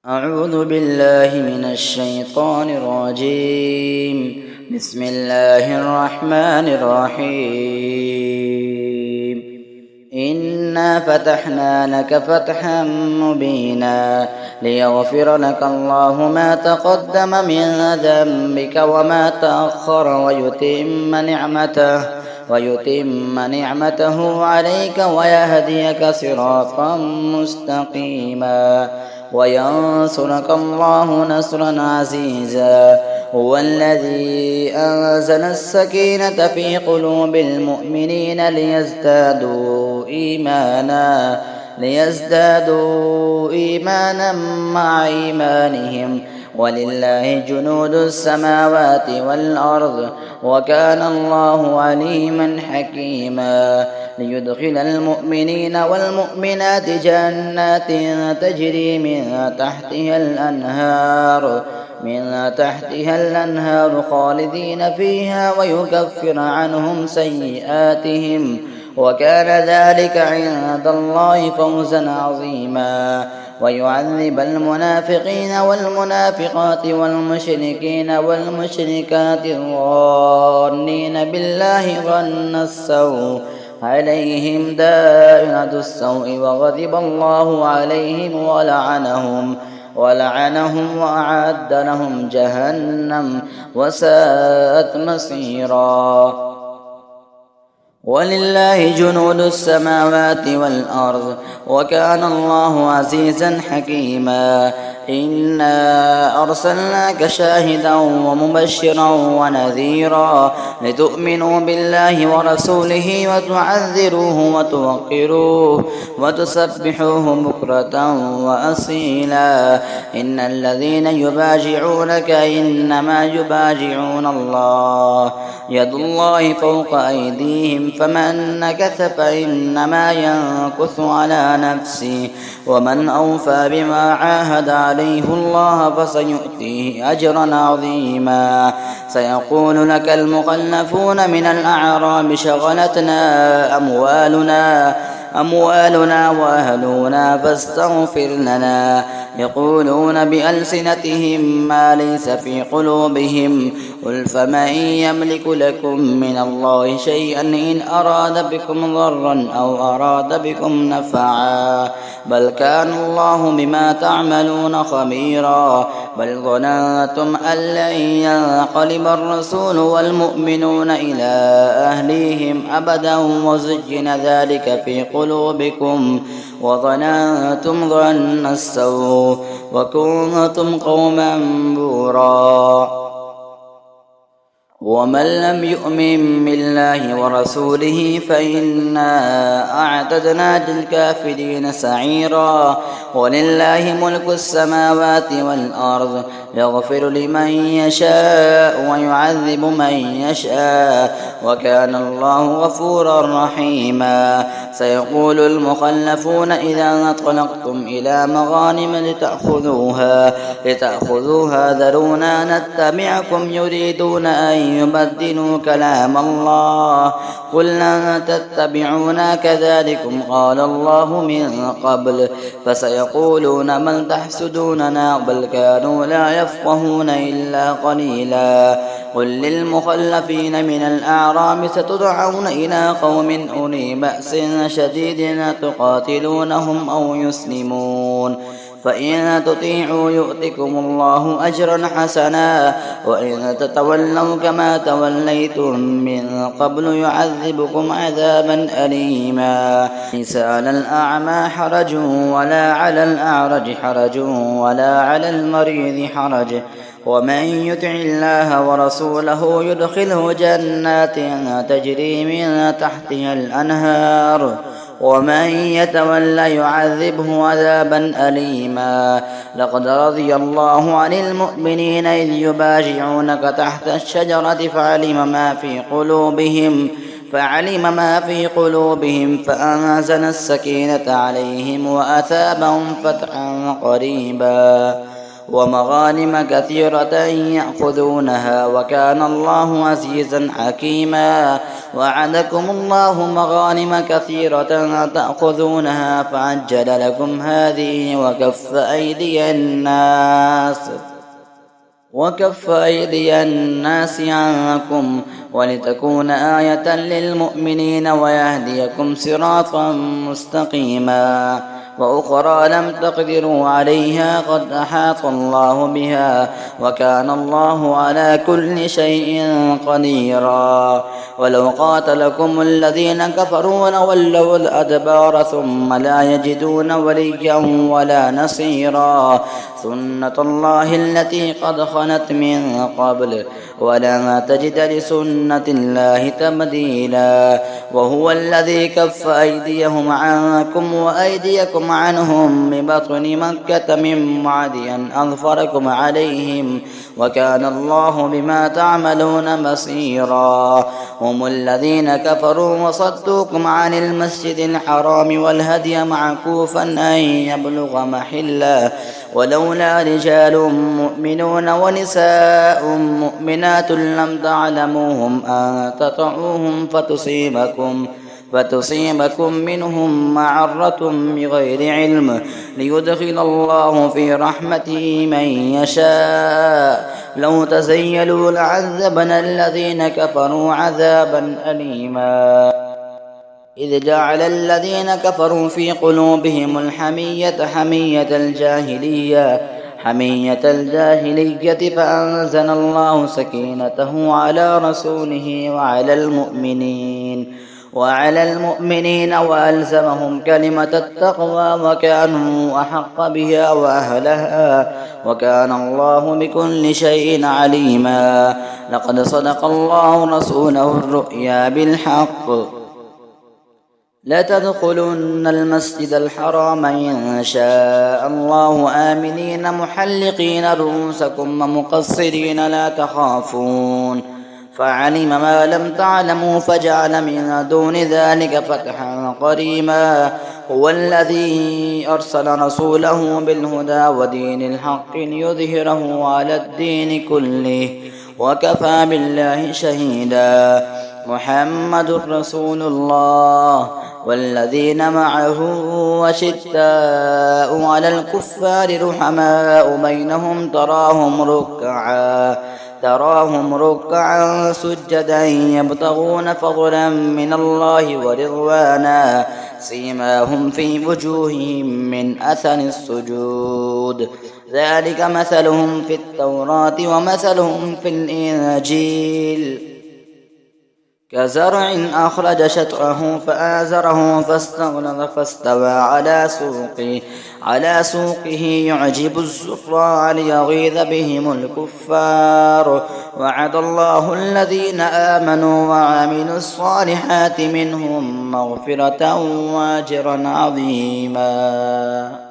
أعوذ بالله من الشيطان الرجيم. بسم الله الرحمن الرحيم. إنا فتحنا لك فتحا مبينا ليغفر لك الله ما تقدم من ذنبك وما تأخر ويتم نعمته عليك ويهديك صراطا مستقيما وينصرك الله نصرا عزيزا. هو الذي أنزل السكينة في قلوب المؤمنين ليزدادوا إيمانا مع إيمانهم ولله جنود السماوات والأرض وكان الله عليما حكيما. ليدخل المؤمنين والمؤمنات جنات تجري من تحتها الأنهار خالدين فيها ويكفر عنهم سيئاتهم وكان ذلك عند الله فوزا عظيما. ويعذب المنافقين والمنافقات والمشركين والمشركات الظانين بالله ظن السوء عليهم دائرة السوء وغضب الله عليهم ولعنهم وأعد لهم جهنم وساءت مصيرا. ولله جنود السماوات والأرض وكان الله عزيزا حكيما. إنا أرسلناك شاهدا ومبشرا ونذيرا لتؤمنوا بالله ورسوله وتعذروه وتوقروه وتسبحوه بكرة وأصيلا. إن الذين يبايعونك إنما يبايعون الله يد الله فوق أيديهم فمن نكث فإنما ينكث على نفسه ومن أوفى بما عاهد عليه الله فسيؤتيه أجرا عظيما. سيقول لك المخلفون من الأعراب شغلتنا أموالنا وأهلنا فاستغفر لنا. يقولون بألسنتهم ما ليس في قلوبهم قل فمن يملك لكم من الله شيئا إن أراد بكم ضرا أو أراد بكم نفعا بل كان الله بما تعملون خبيرا. بل ظننتم أن لن ينقلب الرسول والمؤمنون إلى أهليهم أبدا وزين ذلك في قلوبكم وظننتم ظن السوء وكنتم قوما بورا. ومن لم يؤمن بالله ورسوله فإنا أعتدنا للكافرين سعيرا. ولله ملك السماوات والأرض يغفر لمن يشاء ويعذب من يشاء وكان الله غفورا رحيما. سيقول المخلفون إذا انطلقتم إلى مغانم لتأخذوها ذرونا نتبعكم يريدون أن يبدلوا كلام الله قل لن تتبعونا كذلكم قال الله من قبل فسيقولون من تحسدوننا بل كانوا لا يفقهون إلا قليلا. قل للمخلفين من الأعراب ستدعون إلى قوم أولي بأس شديد تقاتلونهم أو يسلمون فإن تطيعوا يؤتكم الله أجرا حسنا وإن تتولوا كما توليتم من قبل يعذبكم عذابا أليما. ليس على الأعمى حرج ولا على الأعرج حرج ولا على المريض حرج ومن يطع الله ورسوله يدخله جنات تجري من تحتها الأنهار ومن يتولى يعذبه عذابا أليما. لقد رضي الله عن المؤمنين إذ يبايعونك تحت الشجرة فعلم ما في قلوبهم فأنزل السكينة عليهم وأثابهم فتحا قريبا. ومغانم كثيرة يأخذونها وكان الله عزيزا حكيما. وعدكم الله مغانم كثيرة تأخذونها فعجل لكم هذه وكف أيدي الناس عنكم ولتكون آية للمؤمنين ويهديكم صراطا مستقيما. وأخرى لم تقدروا عليها قد أحاط الله بها وكان الله على كل شيء قديرا. ولو قاتلكم الذين كفروا لولوا الأدبار ثم لا يجدون وليا ولا نصيرا. سنة الله التي قد خلت من قبل ولن تجد لسنة الله تبديلا. وهو الذي كف أيديهم عنكم وأيديكم عنهم ببطن مكة من بعد أن أظفركم عليهم وكان الله بما تعملون بصيرا. هم الذين كفروا وصدوكم عن المسجد الحرام والهدي معكوفا أن يبلغ محله ولولا رجال مؤمنون ونساء مؤمنات لم تعلموهم أن تطعوهم فتصيبكم منهم معرة بغير علم ليدخل الله في رحمته من يشاء. لو تزيلوا لعذبنا الذين كفروا عذابا أليما. إذ جعل الذين كفروا في قلوبهم الحمية حمية الجاهلية فأنزل الله سكينته على رسوله وعلى المؤمنين وألزمهم كلمة التقوى وكانوا أحق بها وأهلها وكان الله بكل شيء عليما. لقد صدق الله رسوله الرؤيا بالحق لتدخلن المسجد الحرام إن شاء الله آمنين محلقين رؤوسكم ومقصرين لا تخافون فعلم ما لم تعلموا فجعل من دون ذلك فتحا قريبا. هو الذي أرسل رسوله بالهدى ودين الحق ليظهره على الدين كله وكفى بالله شهيدا. محمد رسول الله والذين معه وشداء على الكفار رحماء بينهم تراهم ركعا سجدا يبتغون فضلا من الله ورضوانا سيماهم في وجوههم من أثر السجود ذلك مثلهم في التوراة ومثلهم في الإنجيل كزرع أخرج شطأه فآزره فاستغلظ فاستوى على سوقه يعجب الزراع ليغيظ بهم الكفار. وعد الله الذين آمنوا وعملوا الصالحات منهم مغفرة وأجرا عظيما.